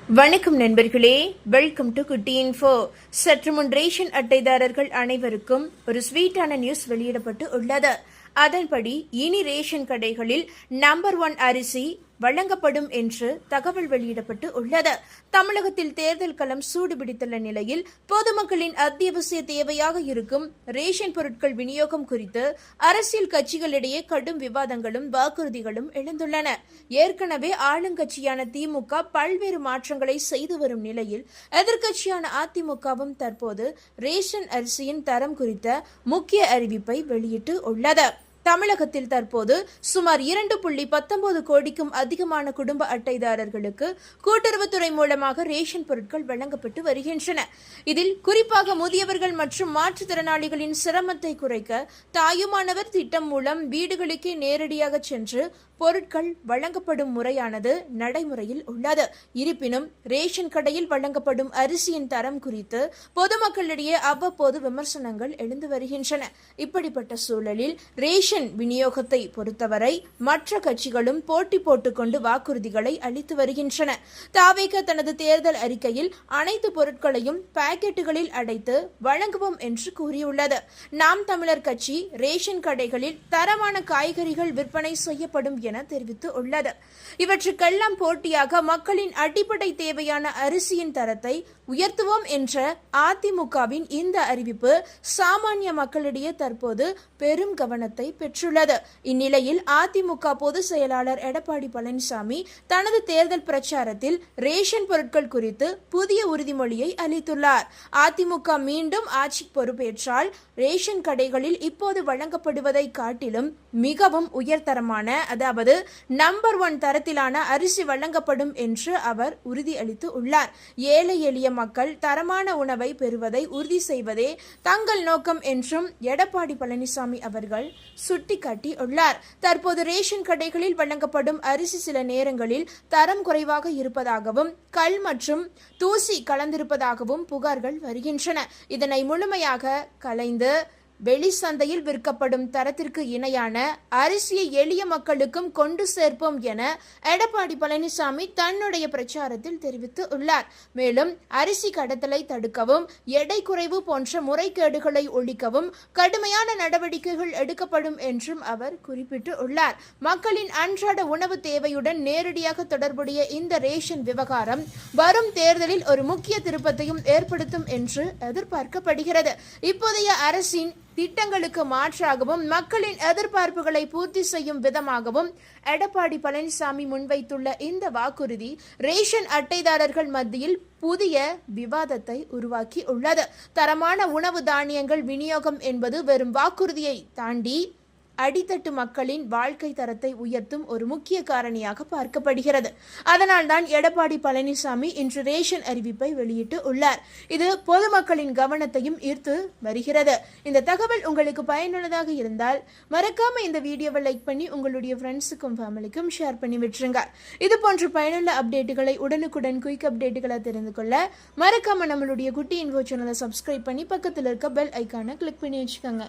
வணக்கம் நண்பர்களே, welcome to குட்டி இன்ஃபோ. சற்று முன் ரேஷன் அட்டைதாரர்கள் அனைவருக்கும் ஒரு ஸ்வீட்டான நியூஸ் வெளியிடப்பட்டு உள்ளது. அதன்படி இனி ரேஷன் கடைகளில் நம்பர் 1 அரிசி வழங்கப்படும் என்று தகவல் வெளியிடப்பட்டு உள்ளது. தமிழகத்தில் தேர்தல் களம் சூடுபிடித்துள்ள நிலையில் பொதுமக்களின் அத்தியாவசிய தேவையாக இருக்கும் ரேஷன் பொருட்கள் விநியோகம் குறித்து அரசியல் கட்சிகளிடையே கடும் விவாதங்களும் வாக்குறுதிகளும் எழுந்துள்ளன. ஏற்கனவே ஆளுங்கட்சியான திமுக பல்வேறு மாற்றங்களை செய்து வரும் நிலையில் எதிர்க்கட்சியான அதிமுகவும் தற்போது ரேஷன் அரிசியின் தரம் குறித்த முக்கிய அறிவிப்பை வெளியிட்டு உள்ளது. தமிழகத்தில் தற்போது சுமார் 2.19 கோடிக்கும் அதிகமான குடும்ப அட்டைதாரர்களுக்கு கூட்டுறவுத்துறை மூலமாக ரேஷன் பொருட்கள் வழங்கப்பட்டு வருகின்றன. இதில் குறிப்பாக முதியவர்கள் மற்றும் மாற்றுத்திறனாளிகளின் சிரமத்தை குறைக்க தாயுமானவர் திட்டம் மூலம் வீடுகளுக்கே நேரடியாக சென்று பொருட்கள் வழங்கப்படும் முறையானது நடைமுறையில் உள்ளது. இருப்பினும் ரேஷன் கடையில் வழங்கப்படும் அரிசியின் தரம் குறித்து பொதுமக்களிடையே அவ்வப்போது விமர்சனங்கள் எழுந்து வருகின்றன. இப்படிப்பட்ட சூழலில் ரேஷன் விநியோகத்தை பொறுத்தவரை மற்ற கட்சிகளும் போட்டி போட்டுக்கொண்டு வாக்குறுதிகளை அளித்து வருகின்றன. தாவேக தனது தேர்தல் அறிக்கையில் அனைத்து பொருட்களையும் பாக்கெட்டுகளில் அடைத்து வழங்குவோம் என்று கூறியுள்ளது. நாம் தமிழர் கட்சி ரேஷன் கடைகளில் தரமான காய்கறிகள் விற்பனை செய்யப்படும் என தெரிவித்து உள்ளது. இவற்றுக்கெல்லாம் போட்டியாக மக்களின் அடிப்படை தேவையான அரிசியின் தரத்தை உயர்த்துவோம் என்ற அதிமுகவின் இந்த அறிவிப்பு சாமானிய மக்களிடையே தற்போது பெரும் கவனத்தை பெற்றுள்ளது. இந்நிலையில் அதிமுக பொதுச் செயலாளர் எடப்பாடி பழனிசாமி தனது தேர்தல் பிரச்சாரத்தில் ரேஷன் பொருட்கள் குறித்து புதிய உறுதிமொழியை அளித்துள்ளார். அதிமுக மீண்டும் ஆட்சி பொறுப்பேற்றால் ரேஷன் கடைகளில் இப்போது வழங்கப்படுவதை காட்டிலும் மிகவும் உயர்தரமான அதாவது நம்பர் 1 தரத்திலான அரிசி வழங்கப்படும் என்று அவர் உறுதியளித்து உள்ளார். ஏழை எளிய மக்கள் தரமான உணவை பெறுவதை உறுதி செய்வதே தங்கள் நோக்கம் என்றும் எடப்பாடி பழனிசாமி அவர்கள் சுட்டிக்காட்டியுள்ளார். தற்போது ரேஷன் கடைகளில் வழங்கப்படும் அரிசி சில நேரங்களில் தரம் குறைவாக இருப்பதாகவும் கல் மற்றும் தூசி கலந்திருப்பதாகவும் புகார்கள் வருகின்றன. இதனை முழுமையாக களைந்து வெளி சந்தையில் விற்கப்படும் தரத்திற்கு இணையான அரிசியை எளிய மக்களுக்கும் கொண்டு சேர்ப்போம் என எடப்பாடி பழனிசாமி தன்னுடைய பிரச்சாரத்தில் தெரிவித்து உள்ளார். மேலும் அரிசி கடத்தலை தடுக்கவும் எடை குறைவு போன்ற முறைகேடுகளை ஒழிக்கவும் கடுமையான நடவடிக்கைகள் எடுக்கப்படும் என்றும் அவர் குறிப்பிட்டு உள்ளார். மக்களின் அன்றாட உணவு தேவையுடன் நேரடியாக தொடர்புடைய இந்த ரேஷன் விவகாரம் வரும் தேர்தலில் ஒரு முக்கிய திருப்பத்தையும் ஏற்படுத்தும் என்று எதிர்பார்க்கப்படுகிறது. இப்போதைய அரசின் திட்டங்களுக்கு மாற்றாகவும் மக்களின் எதிர்பார்ப்புகளை பூர்த்தி செய்யும் விதமாகவும் எடப்பாடி பழனிசாமி முன்வைத்துள்ள இந்த வாக்குறுதி ரேஷன் அட்டைதாரர்கள் மத்தியில் புதிய விவாதத்தை உருவாக்கி உள்ளது. தரமான உணவு தானியங்கள் விநியோகம் என்பது வெறும் வாக்குறுதியை தாண்டி அடித்தட்டு மக்களின் வாழ்க்கை தரத்தை உயர்த்தும் ஒரு முக்கிய காரணியாக பார்க்கப்படுகிறது. அதனால்தான் எடப்பாடி பழனிசாமி இன்று ரேஷன் அறிவிப்பை வெளியிட்டு உள்ளார். இது பொதுமக்களின் கவனத்தையும் ஈர்த்து வருகிறது. இந்த தகவல் உங்களுக்கு பயனுள்ளதாக இருந்தால் மறக்காம இந்த வீடியோவை லைக் பண்ணி உங்களுடைய ஃப்ரெண்ட்ஸுக்கும் ஃபேமிலிக்கும் ஷேர் பண்ணி விட்டுருங்க. இது போன்ற பயனுள்ள அப்டேட்டுகளை உடனுக்குடன் குயிக் அப்டேட்டுகளை தெரிந்து கொள்ள மறக்காம நம்மளுடைய குட்டி இன்ஃபோ சேனலை சப்ஸ்கிரைப் பண்ணி பக்கத்தில் இருக்க பெல் ஐக்கானை கிளிக் பண்ணி வச்சுக்கோங்க.